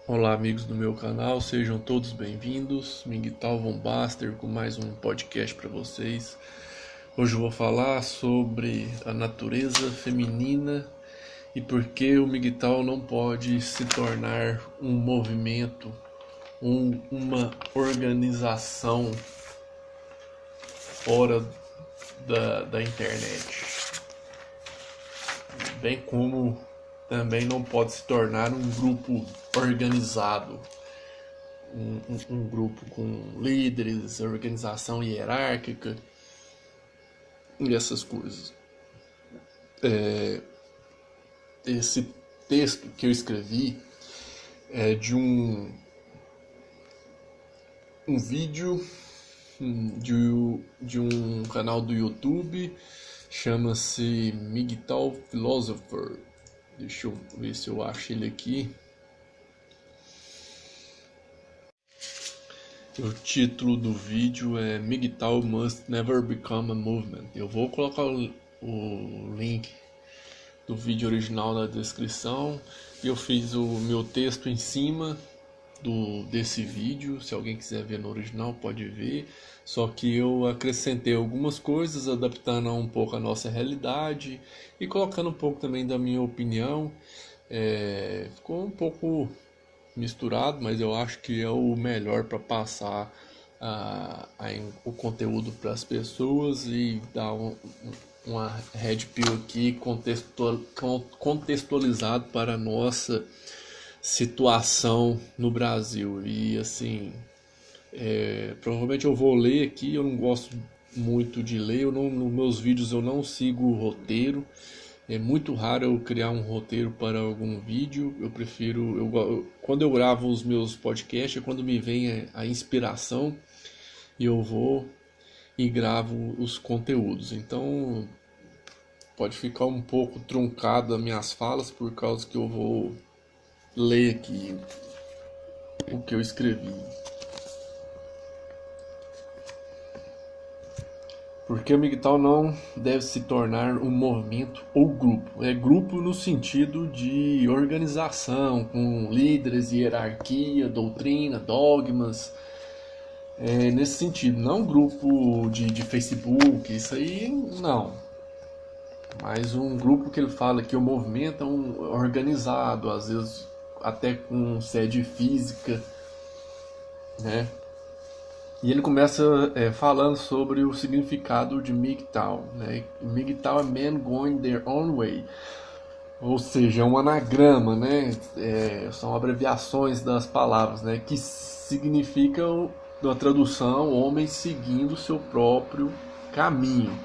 Olá, amigos do meu canal, sejam todos bem-vindos. Miguel Von Baster com mais um podcast para vocês. Hoje eu vou falar sobre a natureza feminina e por que o Miguel não pode se tornar um movimento, uma organização fora da internet. Bem como também não pode se tornar um grupo organizado, um grupo com líderes, organização hierárquica e essas coisas. Esse texto que eu escrevi é de um vídeo de um canal do YouTube, chama-se Miguel Philosopher. Deixa eu ver se eu acho ele aqui. O título do vídeo é Miguel Must Never Become a Movement. Eu vou colocar o link do vídeo original na descrição. Eu fiz o meu texto em cima desse vídeo. Se alguém quiser ver no original, pode ver. Só que eu acrescentei algumas coisas, adaptando um pouco a nossa realidade e colocando um pouco também da minha opinião. Ficou um pouco misturado, mas eu acho que é o melhor para passar o conteúdo para as pessoas e dar uma red pill aqui contextualizado para a nossa situação no Brasil. E assim, provavelmente eu vou ler aqui. Eu não gosto muito de ler, nos meus vídeos eu não sigo o roteiro. É muito raro eu criar um roteiro para algum vídeo. Eu prefiro, quando eu gravo os meus podcasts, é quando me vem a inspiração e eu vou e gravo os conteúdos. Então pode ficar um pouco truncado as minhas falas por causa que eu vou ler aqui o que eu escrevi. Porque o Miguel não deve se tornar um movimento ou grupo. É grupo no sentido de organização, com líderes, hierarquia, doutrina, dogmas. Nesse sentido, não grupo de Facebook, isso aí não. Mas um grupo que ele fala que o movimento é organizado, às vezes até com sede física, né? E ele começa falando sobre o significado de MGTOW, né? MGTOW é Men Going Their Own Way, ou seja, é um anagrama, né? São abreviações das palavras, né? Que significam, na tradução, homens seguindo o seu próprio caminho.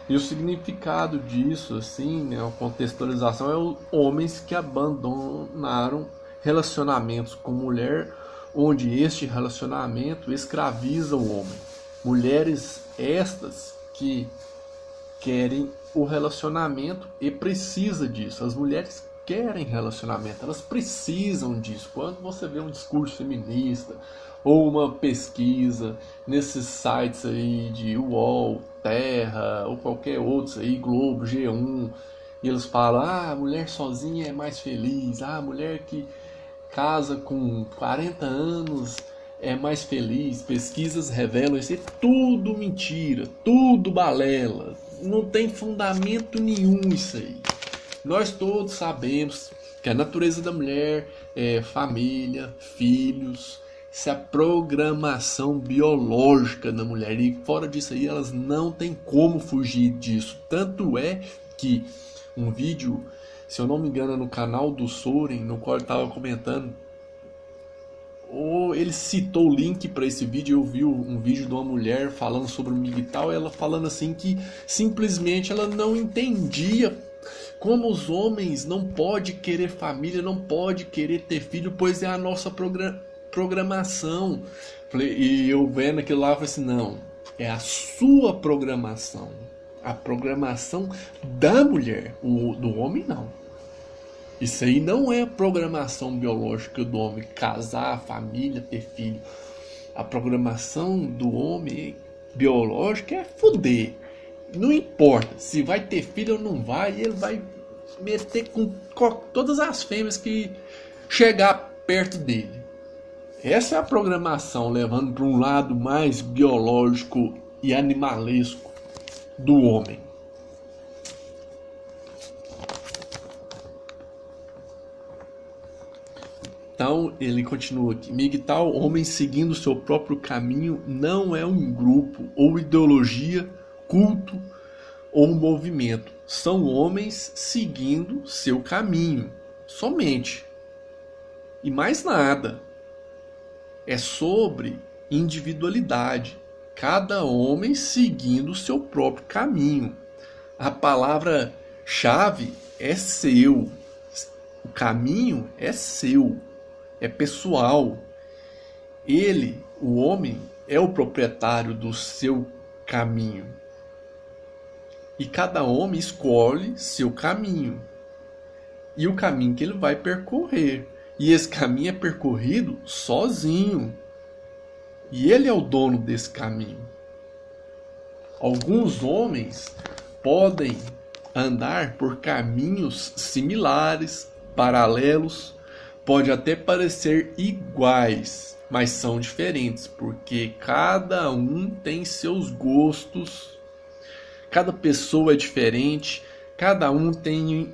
E o significado disso, assim, né, a contextualização, é os homens que abandonaram relacionamentos com mulher, onde este relacionamento escraviza o homem. Mulheres estas que querem o relacionamento e precisa disso. As mulheres querem relacionamento, elas precisam disso. Quando você vê um discurso feminista ou uma pesquisa nesses sites aí de UOL, Terra ou qualquer outro aí, Globo, G1, e eles falam: a mulher sozinha é mais feliz, a mulher que casa com 40 anos é mais feliz. Pesquisas revelam isso. É tudo mentira, tudo balela. Não tem fundamento nenhum isso aí. Nós todos sabemos que a natureza da mulher é família, filhos. Isso é a programação biológica da mulher. E fora disso aí, elas não têm como fugir disso. Tanto é que um vídeo, se eu não me engano, no canal do Soren, no qual ele estava comentando, ou ele citou o link para esse vídeo. Eu vi um vídeo de uma mulher falando sobre o Miguel, ela falando assim que simplesmente ela não entendia como os homens não podem querer família, não podem querer ter filho, pois é a nossa programação. E eu vendo aquilo lá, eu falei assim: não, é a sua programação, a programação da mulher, do homem não. Isso aí não é a programação biológica do homem, casar, família, ter filho. A programação do homem biológica é foder. Não importa se vai ter filho ou não vai, ele vai meter com todas as fêmeas que chegar perto dele. Essa é a programação, levando para um lado mais biológico e animalesco do homem. Então ele continua aqui: MGTOW, homem seguindo seu próprio caminho, não é um grupo ou ideologia, culto ou movimento. São homens seguindo seu caminho, somente. E mais nada. É sobre individualidade. Cada homem seguindo seu próprio caminho. A palavra-chave é seu. O caminho é seu. É pessoal. Ele, o homem, é o proprietário do seu caminho. E cada homem escolhe seu caminho. E o caminho que ele vai percorrer. E esse caminho é percorrido sozinho. E ele é o dono desse caminho. Alguns homens podem andar por caminhos similares, paralelos, pode até parecer iguais, mas são diferentes, porque cada um tem seus gostos, cada pessoa é diferente, cada um tem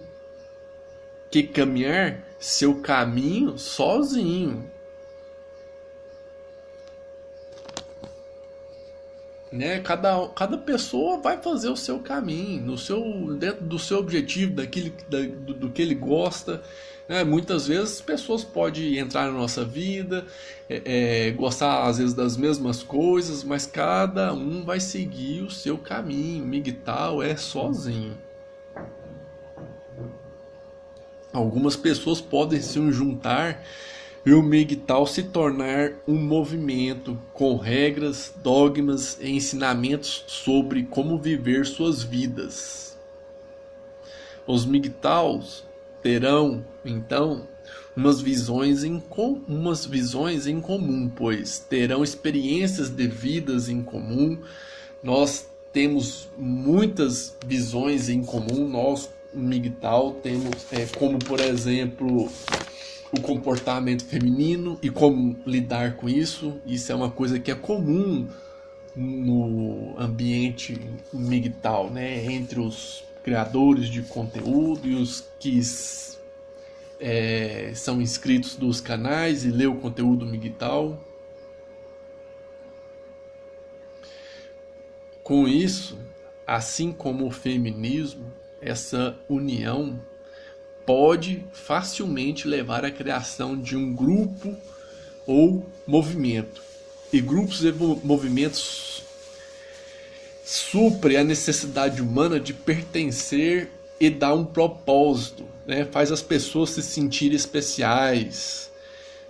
que caminhar seu caminho sozinho. Né? Cada pessoa vai fazer o seu caminho, dentro do seu objetivo, do que ele gosta. Né? Muitas vezes pessoas podem entrar na nossa vida, gostar às vezes das mesmas coisas, mas cada um vai seguir o seu caminho. MGTOW é sozinho. Algumas pessoas podem se juntar e o MGTOW se tornar um movimento com regras, dogmas e ensinamentos sobre como viver suas vidas. Os MGTOWs terão, então, umas visões em comum, pois terão experiências de vidas em comum. Nós temos muitas visões em comum, nós, MGTOW, temos como, por exemplo, o comportamento feminino e como lidar com isso. Isso é uma coisa que é comum no ambiente MGTOW, né? Entre os criadores de conteúdo e os que são inscritos dos canais e lê o conteúdo MGTOW. Com isso, assim como o feminismo, essa união pode facilmente levar à criação de um grupo ou movimento. E grupos e movimentos suprem a necessidade humana de pertencer e dar um propósito, né? Faz as pessoas se sentirem especiais,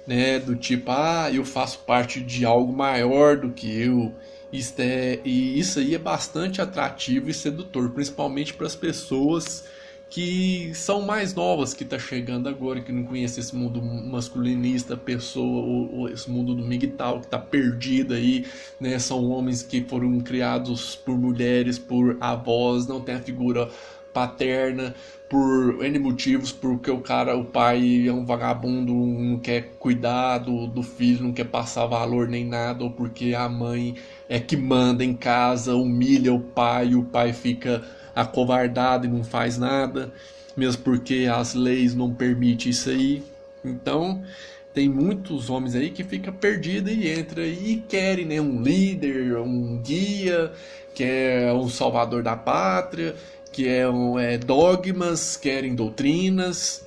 né? Do tipo, eu faço parte de algo maior do que eu. E isso aí é bastante atrativo e sedutor, principalmente para as pessoas que são mais novas, que tá chegando agora, que não conhece esse mundo masculinista, esse mundo do MGTOW, que tá perdido aí, né? São homens que foram criados por mulheres, por avós, não tem a figura paterna, por N motivos, porque o pai é um vagabundo, não quer cuidar do filho, não quer passar valor nem nada, ou porque a mãe é que manda em casa, humilha o pai, e o pai fica acovardado e não faz nada, mesmo porque as leis não permitem isso aí. Então, tem muitos homens aí que ficam perdidos e entram e querem, né, um líder, um guia, que é um salvador da pátria, que é dogmas, querem doutrinas,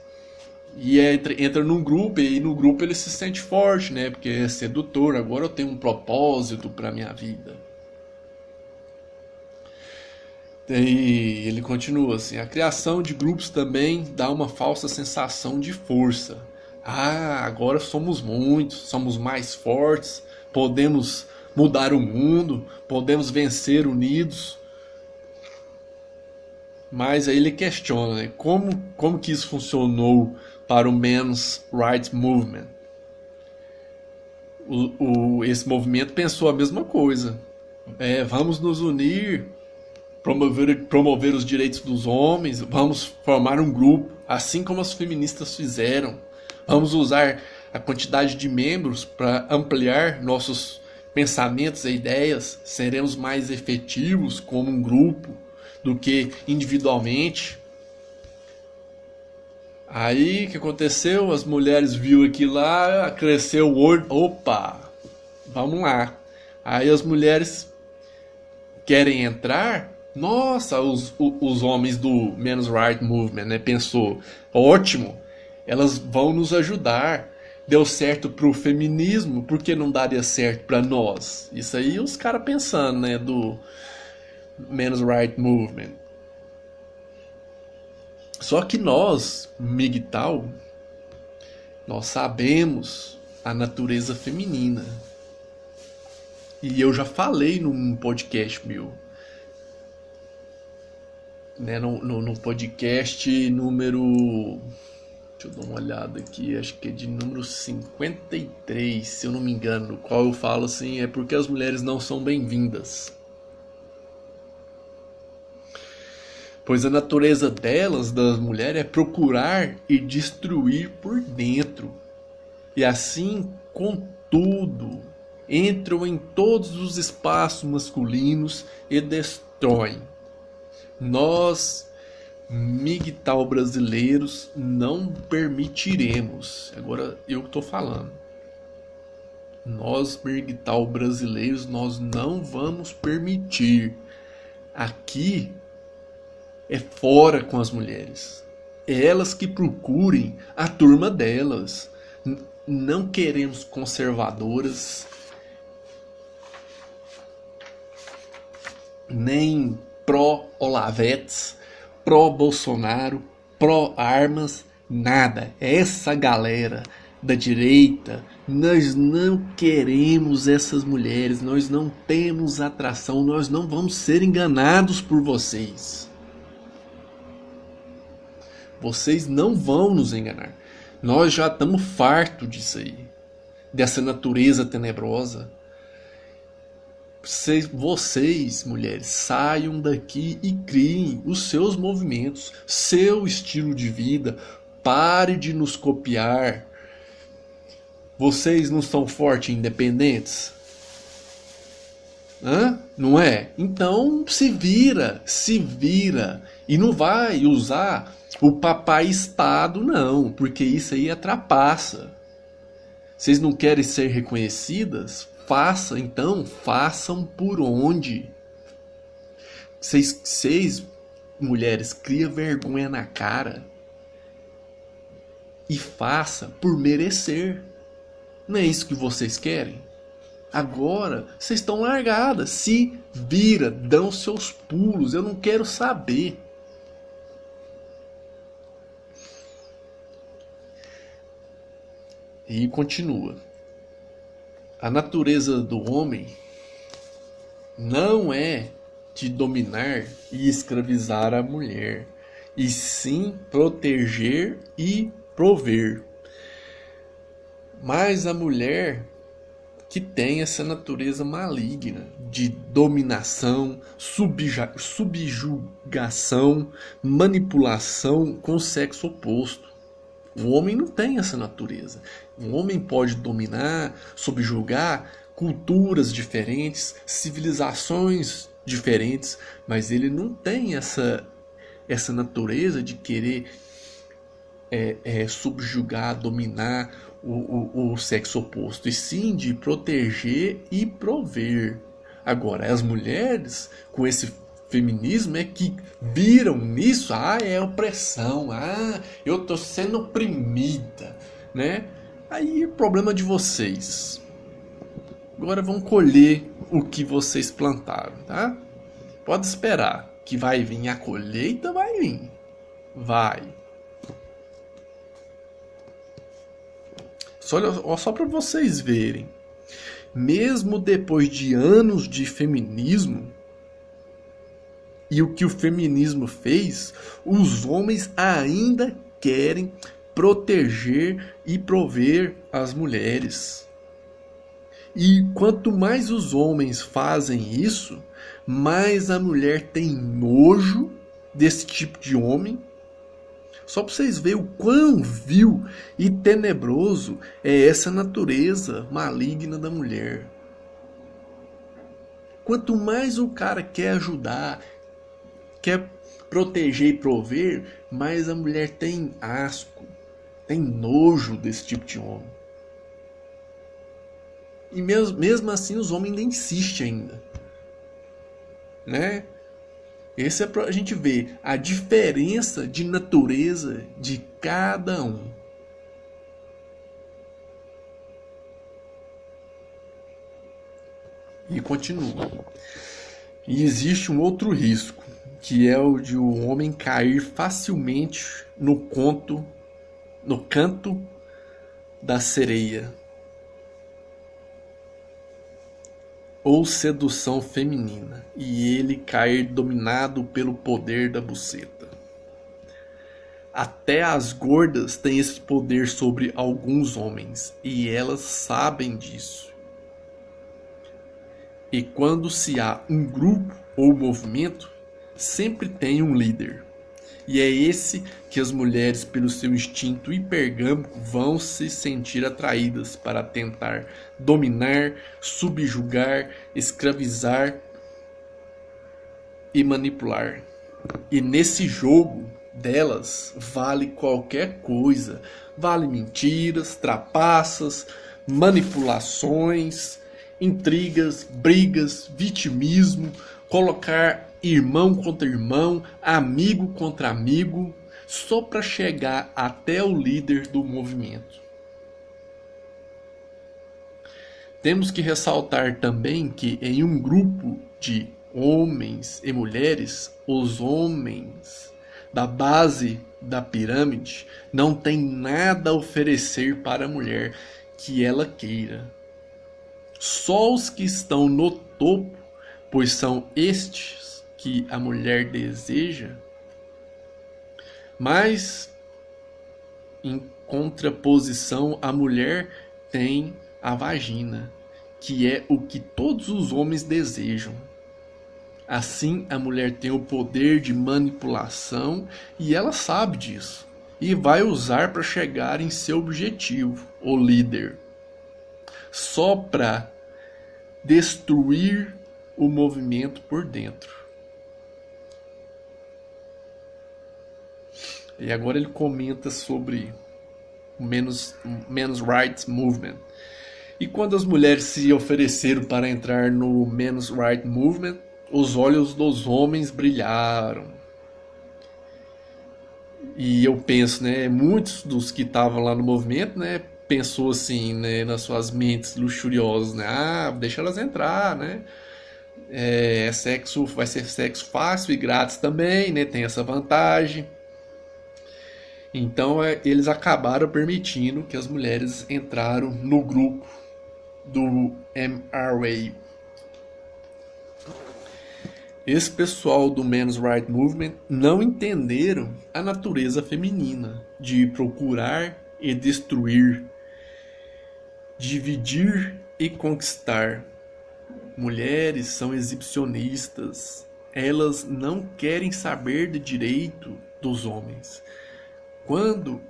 e entra num grupo, e no grupo ele se sente forte, né? Porque é sedutor, agora eu tenho um propósito para minha vida. E ele continua assim: a criação de grupos também dá uma falsa sensação de força. Agora somos muitos, somos mais fortes, podemos mudar o mundo, podemos vencer unidos. Mas aí ele questiona, né? Como que isso funcionou para o Men's Rights Movement? Esse movimento pensou a mesma coisa. Vamos nos unir, promover os direitos dos homens, vamos formar um grupo, assim como as feministas fizeram. Vamos usar a quantidade de membros para ampliar nossos pensamentos e ideias, seremos mais efetivos como um grupo do que individualmente. Aí o que aconteceu? As mulheres viu aquilo lá, cresceu o olho, opa, vamos lá. Aí as mulheres querem entrar. Nossa, os homens do Men's Right Movement, né, pensou, ótimo, elas vão nos ajudar. Deu certo pro feminismo, por que não daria certo para nós? Isso aí os caras pensando, né, do Men's Right Movement. Só que nós, MGTOW, nós sabemos a natureza feminina. E eu já falei num podcast meu, né, no podcast número... Deixa eu dar uma olhada aqui, acho que é de número 53, se eu não me engano, no qual eu falo assim, é porque as mulheres não são bem-vindas. Pois a natureza delas, das mulheres, é procurar e destruir por dentro. E assim, contudo, entram em todos os espaços masculinos e destroem. Nós, MGTOW brasileiros, não permitiremos. Agora eu que estou falando. Nós, MGTOW brasileiros, nós não vamos permitir. Aqui é fora com as mulheres. É elas que procurem a turma delas. Não queremos conservadoras, nem pró-Olavetes, pró-Bolsonaro, pró-armas, nada. Essa galera da direita, nós não queremos essas mulheres, nós não temos atração, nós não vamos ser enganados por vocês. Vocês não vão nos enganar. Nós já estamos fartos disso aí, dessa natureza tenebrosa. Vocês, mulheres, saiam daqui e criem os seus movimentos, seu estilo de vida. Pare de nos copiar. Vocês não são fortes e independentes? Hã? Não é? Então se vira. E não vai usar o papai Estado, não, porque isso aí é trapaça. Vocês não querem ser reconhecidas? Façam por onde? Vocês, mulheres, cria vergonha na cara e faça por merecer. Não é isso que vocês querem? Agora, vocês estão largadas. Se vira, dão seus pulos. Eu não quero saber. E continua. A natureza do homem não é de dominar e escravizar a mulher, e sim proteger e prover. Mas a mulher que tem essa natureza maligna de dominação, subjugação, manipulação com o sexo oposto. O homem não tem essa natureza. O homem pode dominar, subjugar culturas diferentes, civilizações diferentes, mas ele não tem essa natureza de querer subjugar, dominar o sexo oposto, e sim de proteger e prover. Agora, as mulheres, com esse feminismo, é que viram nisso, é opressão, eu tô sendo oprimida, né? Aí é problema de vocês. Agora vão colher o que vocês plantaram, tá? Pode esperar que vai vir a colheita, vai vir. Vai. Só para vocês verem. Mesmo depois de anos de feminismo, e o que o feminismo fez, os homens ainda querem proteger e prover as mulheres. E quanto mais os homens fazem isso, mais a mulher tem nojo desse tipo de homem, Só para vocês verem o quão vil e tenebroso é essa natureza maligna da mulher. Quanto mais o cara quer ajudar, quer proteger e prover, mais a mulher tem asco, tem nojo desse tipo de homem. E mesmo assim os homens ainda insistem ainda. Né? Esse é pra gente ver a diferença de natureza de cada um. E continua. E existe um outro risco, que é o de o homem cair facilmente no canto da sereia. Ou sedução feminina, e ele cair dominado pelo poder da buceta. Até as gordas têm esse poder sobre alguns homens, e elas sabem disso. E quando se há um grupo ou movimento, sempre tem um líder. E é esse que as mulheres, pelo seu instinto hipergâmico, vão se sentir atraídas para tentar dominar, subjugar, escravizar e manipular. E nesse jogo delas vale qualquer coisa. Vale mentiras, trapaças, manipulações, intrigas, brigas, vitimismo, colocar irmão contra irmão, amigo contra amigo, só para chegar até o líder do movimento. Temos que ressaltar também que em um grupo de homens e mulheres, os homens da base da pirâmide não têm nada a oferecer para a mulher que ela queira. Só os que estão no topo, pois são estes que a mulher deseja, mas em contraposição a mulher tem a vagina, que é o que todos os homens desejam. Assim a mulher tem o poder de manipulação e ela sabe disso e vai usar para chegar em seu objetivo, o líder, só para destruir o movimento por dentro. E agora ele comenta sobre o Men's Rights Movement. E quando as mulheres se ofereceram para entrar no Men's Rights Movement, os olhos dos homens brilharam. E eu penso, né, muitos dos que estavam lá no movimento, né, pensou assim, né, nas suas mentes luxuriosas, né, deixa elas entrar, né, sexo, vai ser sexo fácil e grátis também, né, tem essa vantagem. Então eles acabaram permitindo que as mulheres entraram no grupo do MRA. Esse pessoal do Men's Rights Movement não entenderam a natureza feminina de procurar e destruir, dividir e conquistar. Mulheres são exibicionistas. Elas não querem saber de direito dos homens. Quando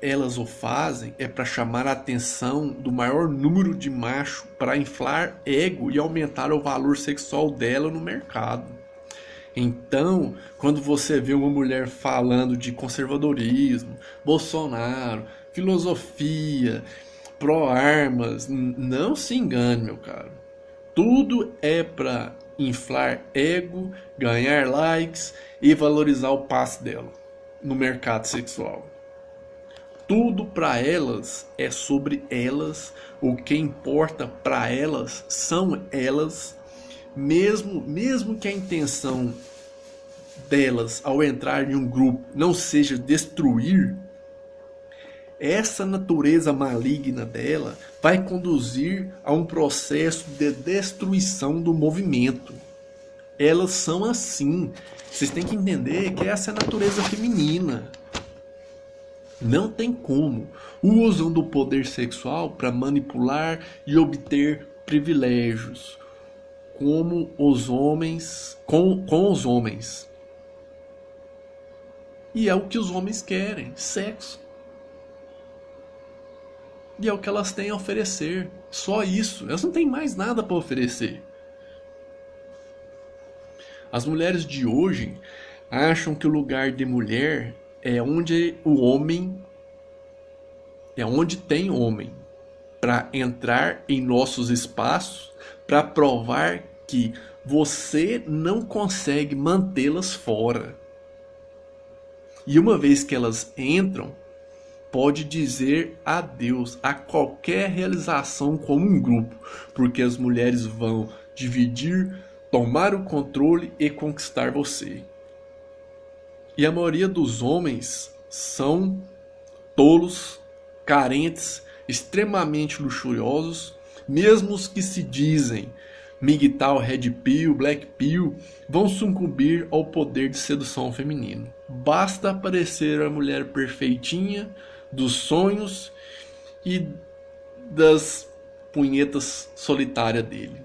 elas o fazem, é para chamar a atenção do maior número de machos, para inflar ego e aumentar o valor sexual dela no mercado. Então, quando você vê uma mulher falando de conservadorismo, Bolsonaro, filosofia, pró-armas, não se engane, meu caro. Tudo é para inflar ego, ganhar likes e valorizar o passe dela no mercado sexual. Tudo para elas é sobre elas, o que importa para elas são elas, mesmo que a intenção delas ao entrar em um grupo não seja destruir, essa natureza maligna dela vai conduzir a um processo de destruição do movimento. Elas são assim. Vocês têm que entender que essa é a natureza feminina. Não tem como. Usam do poder sexual para manipular e obter privilégios, como os homens, com os homens. E é o que os homens querem, sexo. E é o que elas têm a oferecer. Só isso. Elas não têm mais nada para oferecer. As mulheres de hoje acham que o lugar de mulher é onde o homem é onde tem homem para entrar em nossos espaços para provar que você não consegue mantê-las fora. E uma vez que elas entram, pode dizer adeus a qualquer realização como um grupo, porque as mulheres vão dividir, tomar o controle e conquistar você. E a maioria dos homens são tolos, carentes, extremamente luxuriosos, mesmo os que se dizem MGTOW, Red Pill, Black Pill, vão sucumbir ao poder de sedução feminino. Basta aparecer a mulher perfeitinha, dos sonhos e das punhetas solitárias dele.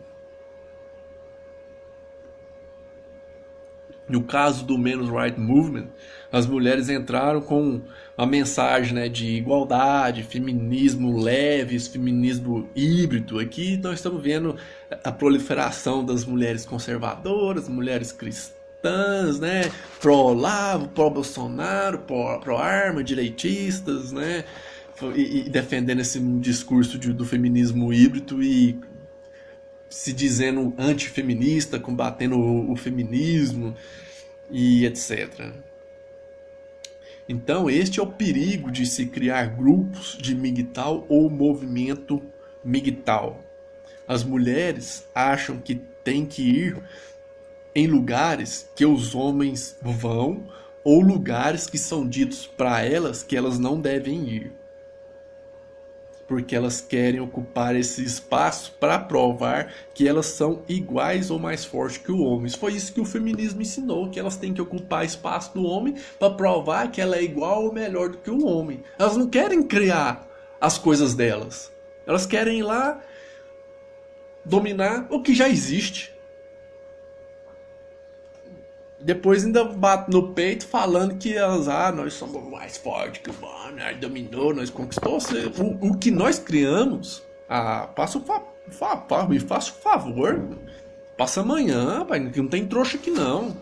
No caso do Men's Rights Movement, as mulheres entraram com uma mensagem, né, de igualdade, feminismo leve, feminismo híbrido. Aqui nós estamos vendo a proliferação das mulheres conservadoras, mulheres cristãs, né, pró-Olavo, pró-Bolsonaro, pró-arma, direitistas, né, e defendendo esse discurso do feminismo híbrido e se dizendo antifeminista, combatendo o feminismo e etc. Então, este é o perigo de se criar grupos de MGTOW ou movimento MGTOW. As mulheres acham que tem que ir em lugares que os homens vão ou lugares que são ditos para elas que elas não devem ir. Porque elas querem ocupar esse espaço para provar que elas são iguais ou mais fortes que o homem. Foi isso que o feminismo ensinou, que elas têm que ocupar espaço do homem para provar que ela é igual ou melhor do que o homem. Elas não querem criar as coisas delas. Elas querem ir lá dominar o que já existe. Depois ainda bate no peito falando que elas, nós somos mais fortes que o homem, nós dominou, nós conquistou. O que nós criamos, me faça o favor, passa amanhã, pai, que não tem trouxa aqui não.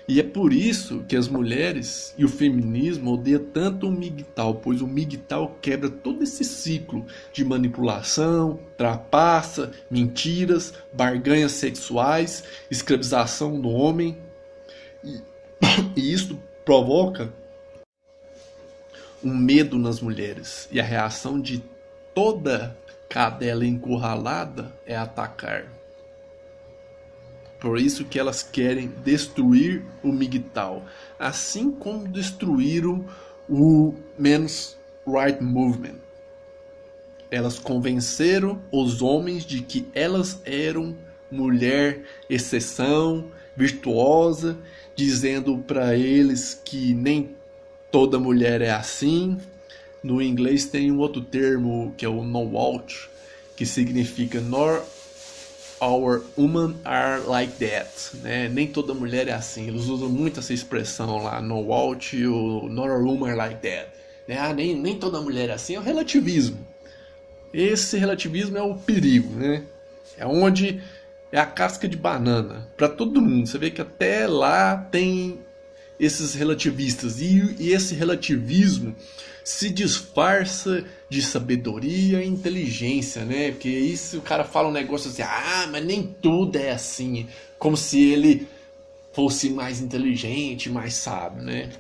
E é por isso que as mulheres e o feminismo odeiam tanto o MGTOW, pois o MGTOW quebra todo esse ciclo de manipulação, trapaça, mentiras, barganhas sexuais, escravização do homem. E isso provoca um medo nas mulheres. E a reação de toda cadela encurralada é atacar. Por isso que elas querem destruir o MGTOW, assim como destruíram o Men's Rights Movement. Elas convenceram os homens de que elas eram mulher exceção, virtuosa, dizendo para eles que nem toda mulher é assim. No inglês tem um outro termo que é o no-out, que significa nor our women are like that, né? Nem toda mulher é assim. Eles usam muito essa expressão lá no out, o not our woman are like that, né? Nem toda mulher é assim. É o relativismo. Esse relativismo é o perigo, né? É onde é a casca de banana para todo mundo. Você vê que até lá tem esses relativistas e esse relativismo se disfarça de sabedoria e inteligência, né? Porque isso o cara fala um negócio assim, mas nem tudo é assim, como se ele fosse mais inteligente, mais sábio, né?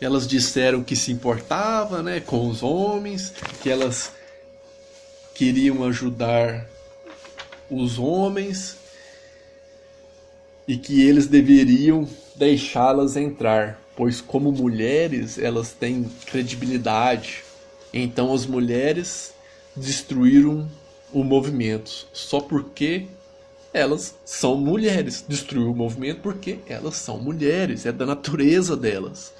Elas disseram que se importava, né, com os homens, que elas queriam ajudar os homens e que eles deveriam deixá-las entrar, pois como mulheres elas têm credibilidade. Então as mulheres destruíram o movimento só porque elas são mulheres. Destruiu o movimento porque elas são mulheres, é da natureza delas.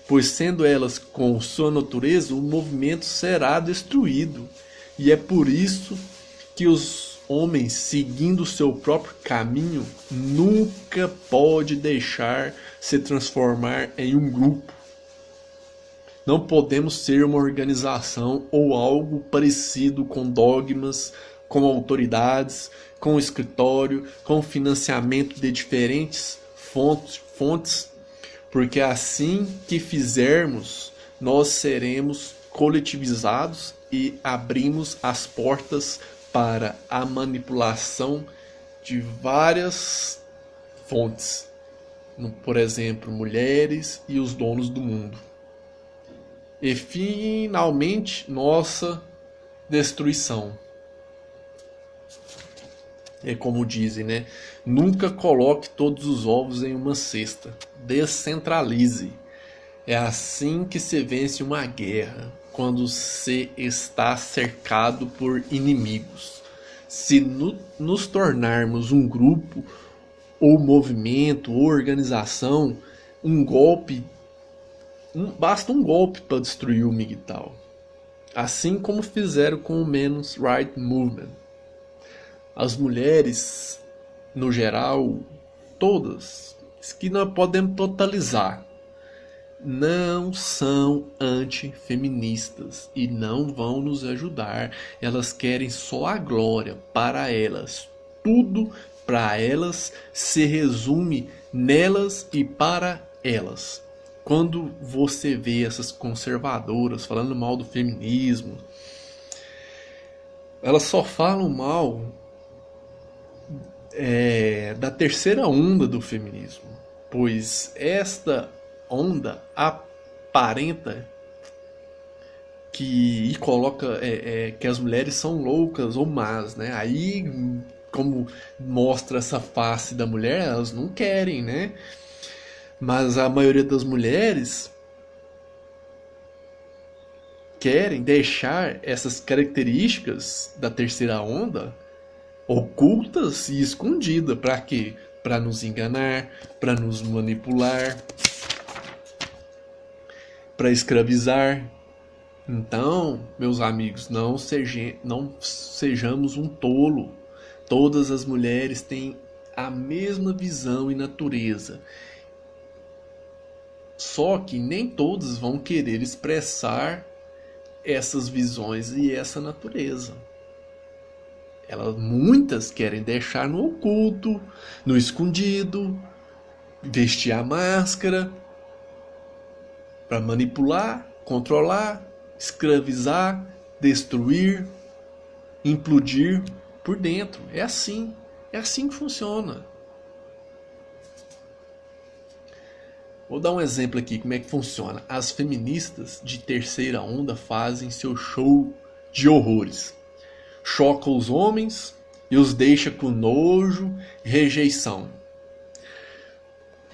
Pois sendo elas com sua natureza, o movimento será destruído. E é por isso que os homens, seguindo o seu próprio caminho, nunca pode deixar se transformar em um grupo. Não podemos ser uma organização ou algo parecido com dogmas, com autoridades, com escritório, com financiamento de diferentes fontes, porque assim que fizermos, nós seremos coletivizados e abrimos as portas para a manipulação de várias fontes, por exemplo, mulheres e os donos do mundo. E finalmente, nossa destruição. É como dizem, né? Nunca coloque todos os ovos em uma cesta. Descentralize. É assim que se vence uma guerra, quando se está cercado por inimigos. Se nos tornarmos um grupo, ou movimento, ou organização, basta um golpe para destruir o MGTOW. Assim como fizeram com o Men's Rights Movement. As mulheres, no geral, todas, que nós podemos totalizar, não são antifeministas e não vão nos ajudar. Elas querem só a glória para elas. Tudo para elas se resume nelas e para elas. Quando você vê essas conservadoras falando mal do feminismo, elas só falam mal da terceira onda do feminismo, pois esta onda aparenta e coloca que as mulheres são loucas ou más, né? Aí, como mostra essa face da mulher, elas não querem, né? Mas a maioria das mulheres querem deixar essas características da terceira onda ocultas e escondidas. Para quê? Para nos enganar, para nos manipular, para escravizar. Então, meus amigos, não sejamos um tolo. Todas as mulheres têm a mesma visão e natureza. Só que nem todas vão querer expressar essas visões e essa natureza. Muitas querem deixar no oculto, no escondido, vestir a máscara para manipular, controlar, escravizar, destruir, implodir por dentro. É assim que funciona. Vou dar um exemplo aqui como é que funciona. As feministas de terceira onda fazem seu show de horrores. Choca os homens e os deixa com nojo e rejeição.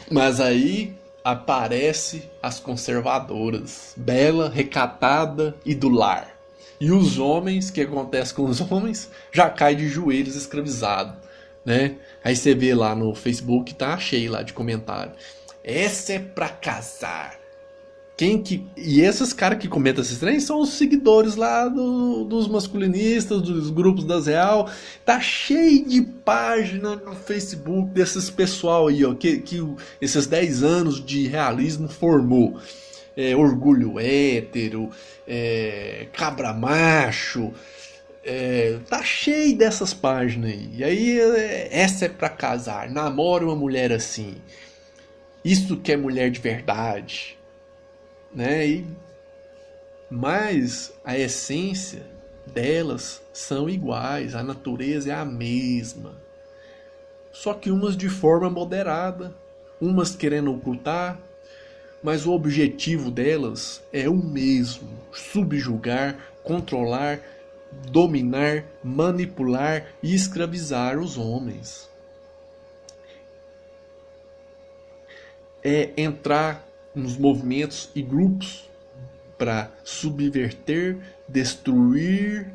Mas aí aparece as conservadoras, bela, recatada e do lar. E os homens, o que acontece com os homens? Já cai de joelhos escravizado, né? Aí você vê lá no Facebook, tá cheio lá de comentário. Essa é pra casar. E esses caras que comentam esses trem são os seguidores lá dos masculinistas, dos grupos das real. Tá cheio de página no Facebook desses pessoal aí, ó, que esses 10 anos de realismo formou. Orgulho hétero, cabra macho. Tá cheio dessas páginas aí. E aí, essa é pra casar. Namora uma mulher assim. Isso que é mulher de verdade. Né? Mas a essência delas são iguais, a natureza é a mesma. Só que umas de forma moderada, umas querendo ocultar, mas o objetivo delas é o mesmo: subjugar, controlar, dominar, manipular e escravizar os homens. É entrar nos movimentos e grupos para subverter, destruir,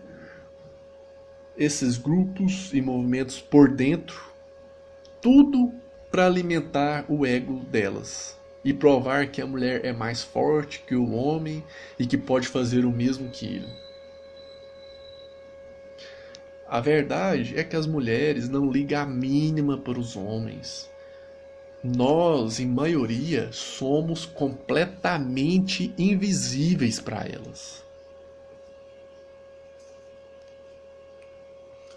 esses grupos e movimentos por dentro, tudo para alimentar o ego delas e provar que a mulher é mais forte que o homem e que pode fazer o mesmo que ele. A verdade é que as mulheres não ligam a mínima para os homens. Nós, em maioria, somos completamente invisíveis para elas.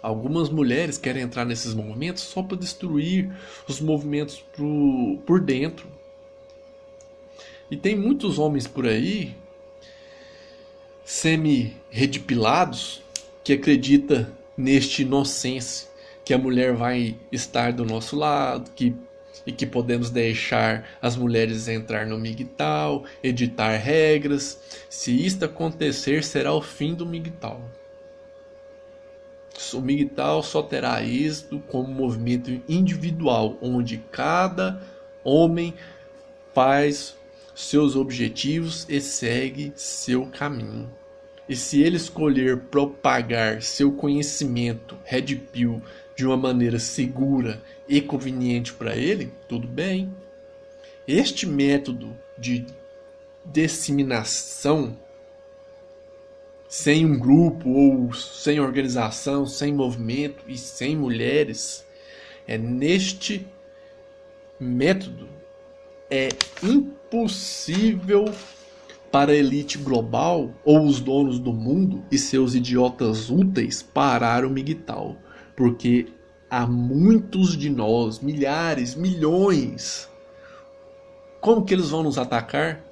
Algumas mulheres querem entrar nesses movimentos só para destruir os movimentos por dentro. E tem muitos homens por aí, semi-redipilados, que acredita neste nonsense, que a mulher vai estar do nosso lado, e que podemos deixar as mulheres entrar no MGTOW, editar regras. Se isto acontecer, será o fim do MGTOW. O MGTOW só terá êxito como movimento individual, onde cada homem faz seus objetivos e segue seu caminho. E se ele escolher propagar seu conhecimento Red Pill de uma maneira segura e conveniente para ele, tudo bem. Este método de disseminação, sem um grupo ou sem organização, sem movimento e sem mulheres, neste método é impossível para a elite global ou os donos do mundo e seus idiotas úteis parar o MGTOW, porque há muitos de nós, milhares, milhões. Como que eles vão nos atacar?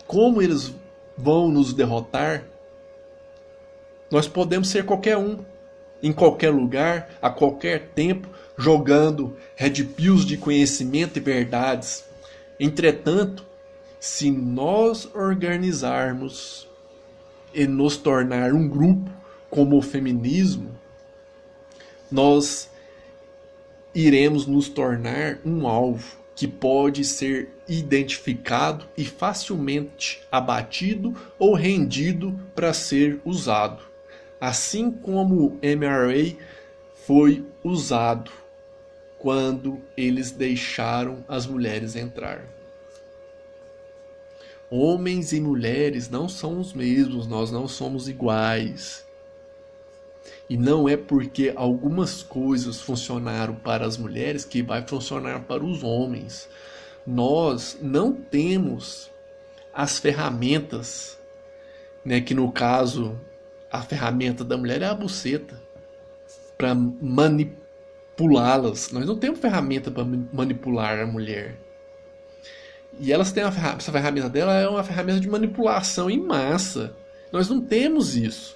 Como eles vão nos derrotar? Nós podemos ser qualquer um, em qualquer lugar, a qualquer tempo, jogando red pills de conhecimento e verdades. Entretanto, se nós organizarmos e nos tornar um grupo como o feminismo, nós iremos nos tornar um alvo que pode ser identificado e facilmente abatido ou rendido para ser usado. Assim como o MRA foi usado quando eles deixaram as mulheres entrar. Homens e mulheres não são os mesmos, nós não somos iguais. E não é porque algumas coisas funcionaram para as mulheres que vai funcionar para os homens. Nós não temos as ferramentas, né, que no caso a ferramenta da mulher é a buceta, para manipulá-las. Nós não temos ferramenta para manipular a mulher. E elas têm essa ferramenta dela, é uma ferramenta de manipulação em massa. Nós não temos isso.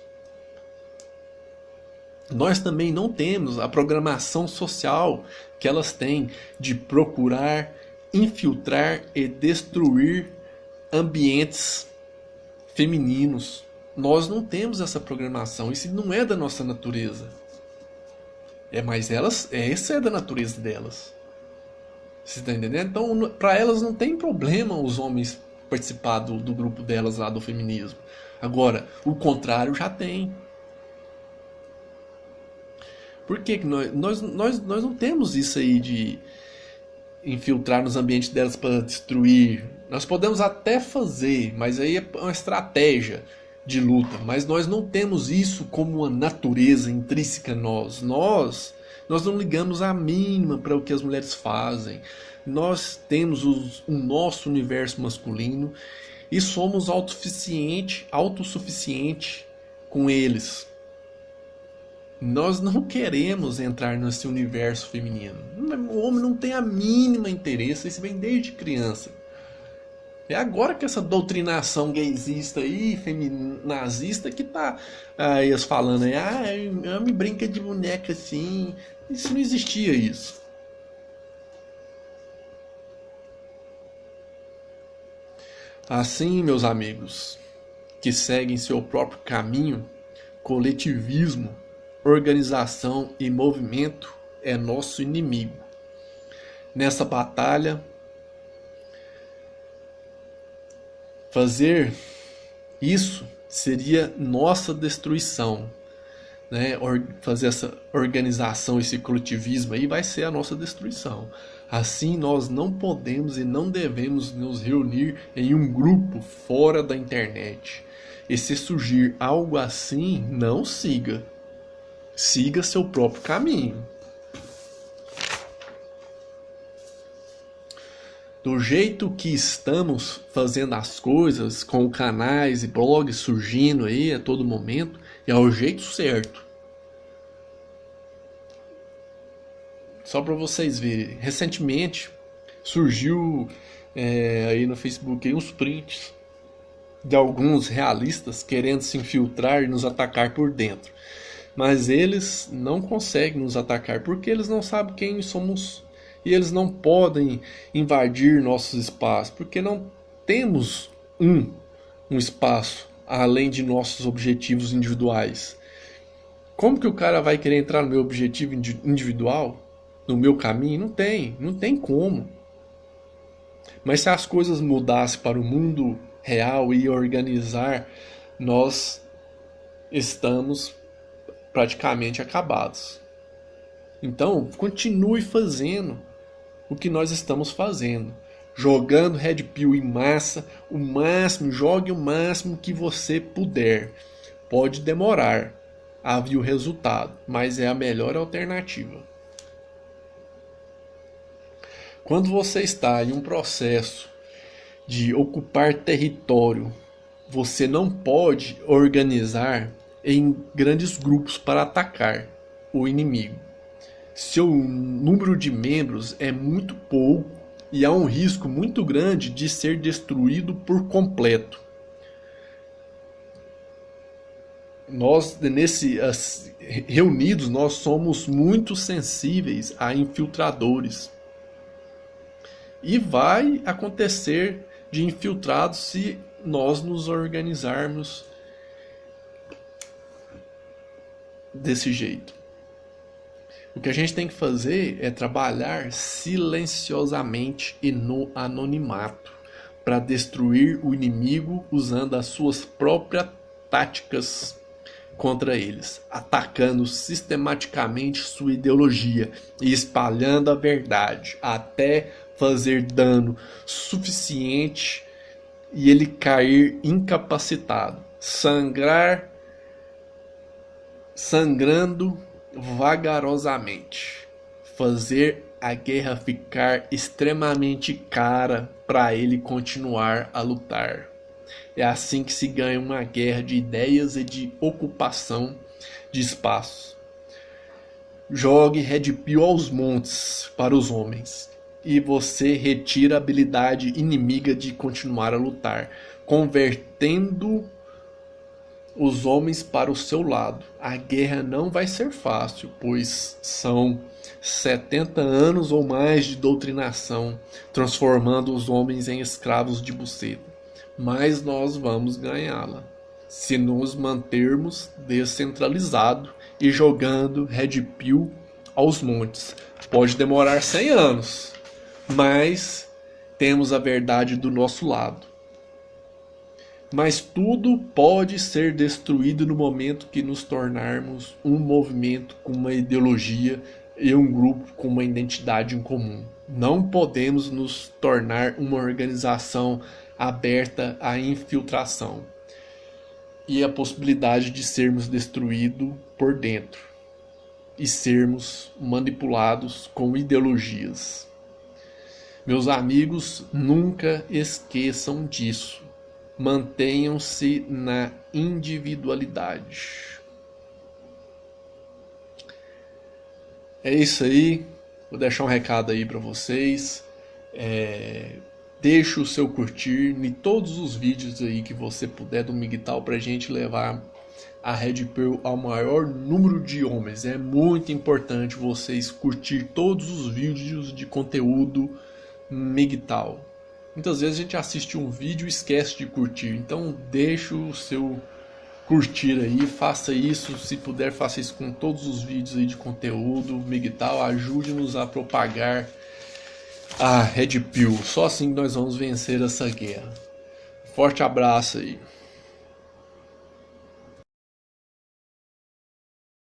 Nós também não temos a programação social que elas têm de procurar, infiltrar e destruir ambientes femininos. Nós não temos essa programação, isso não é da nossa natureza. Mas essa é da natureza delas. Você está entendendo? Então, para elas não tem problema os homens participar do grupo delas lá do feminismo. Agora, o contrário já tem. Por que nós não temos isso aí de infiltrar nos ambientes delas para destruir? Nós podemos até fazer, mas aí é uma estratégia de luta. Mas nós não temos isso como uma natureza intrínseca a nós. Nós não ligamos a mínima para o que as mulheres fazem. Nós temos o nosso universo masculino e somos autossuficiente com eles. Nós não queremos entrar nesse universo feminino. O homem não tem a mínima interesse, isso vem desde criança. É agora que essa doutrinação gaysista e feminazista que tá eles falando aí, homem brinca de boneca assim. Isso não existia isso. Assim, meus amigos, que seguem seu próprio caminho, coletivismo, organização e movimento é nosso inimigo. Nessa batalha, fazer isso seria nossa destruição. né, fazer essa organização, esse coletivismo aí, vai ser a nossa destruição. Assim, nós não podemos e não devemos nos reunir em um grupo fora da internet. E se surgir algo assim, não siga. Siga seu próprio caminho. Do jeito que estamos fazendo as coisas, com canais e blogs surgindo aí a todo momento, é o jeito certo. Só para vocês verem, recentemente surgiu aí no Facebook aí, uns prints de alguns realistas querendo se infiltrar e nos atacar por dentro. Mas eles não conseguem nos atacar porque eles não sabem quem somos e eles não podem invadir nossos espaços porque não temos um espaço além de nossos objetivos individuais. Como que o cara vai querer entrar no meu objetivo individual? No meu caminho? Não tem como. Mas se as coisas mudassem para o mundo real e organizar, nós estamos praticamente acabados. Então, continue fazendo o que nós estamos fazendo. Jogando Red Pill em massa, o máximo, jogue o máximo que você puder. Pode demorar a vir o resultado, mas é a melhor alternativa. Quando você está em um processo de ocupar território, você não pode organizar em grandes grupos para atacar o inimigo. Seu número de membros é muito pouco e há um risco muito grande de ser destruído por completo. Nós, reunidos, nós somos muito sensíveis a infiltradores. E vai acontecer de infiltrados se nós nos organizarmos desse jeito. O que a gente tem que fazer é trabalhar silenciosamente e no anonimato para destruir o inimigo usando as suas próprias táticas contra eles, atacando sistematicamente sua ideologia e espalhando a verdade até fazer dano suficiente e ele cair incapacitado, sangrando vagarosamente, fazer a guerra ficar extremamente cara para ele continuar a lutar. É assim que se ganha uma guerra de ideias e de ocupação de espaço. Jogue Red Pill aos montes para os homens e você retira a habilidade inimiga de continuar a lutar, convertendo os homens para o seu lado. A guerra não vai ser fácil, pois são 70 anos ou mais de doutrinação, transformando os homens em escravos de buceta. Mas nós vamos ganhá-la, se nos mantermos descentralizados e jogando Red Pill aos montes. Pode demorar 100 anos, mas temos a verdade do nosso lado. Mas tudo pode ser destruído no momento que nos tornarmos um movimento com uma ideologia e um grupo com uma identidade em comum. Não podemos nos tornar uma organização aberta à infiltração e à possibilidade de sermos destruídos por dentro e sermos manipulados com ideologias. Meus amigos, nunca esqueçam disso. Mantenham-se na individualidade. É isso aí. Vou deixar um recado aí para vocês. Deixe o seu curtir em todos os vídeos aí que você puder do Migtal para a gente levar a Red Pill ao maior número de homens. É muito importante vocês curtir todos os vídeos de conteúdo Migtal. Muitas vezes a gente assiste um vídeo e esquece de curtir. Então deixa o seu curtir aí, faça isso, se puder faça isso com todos os vídeos aí de conteúdo Migtal, ajude-nos a propagar a Red Pill. Só assim nós vamos vencer essa guerra. Forte abraço aí.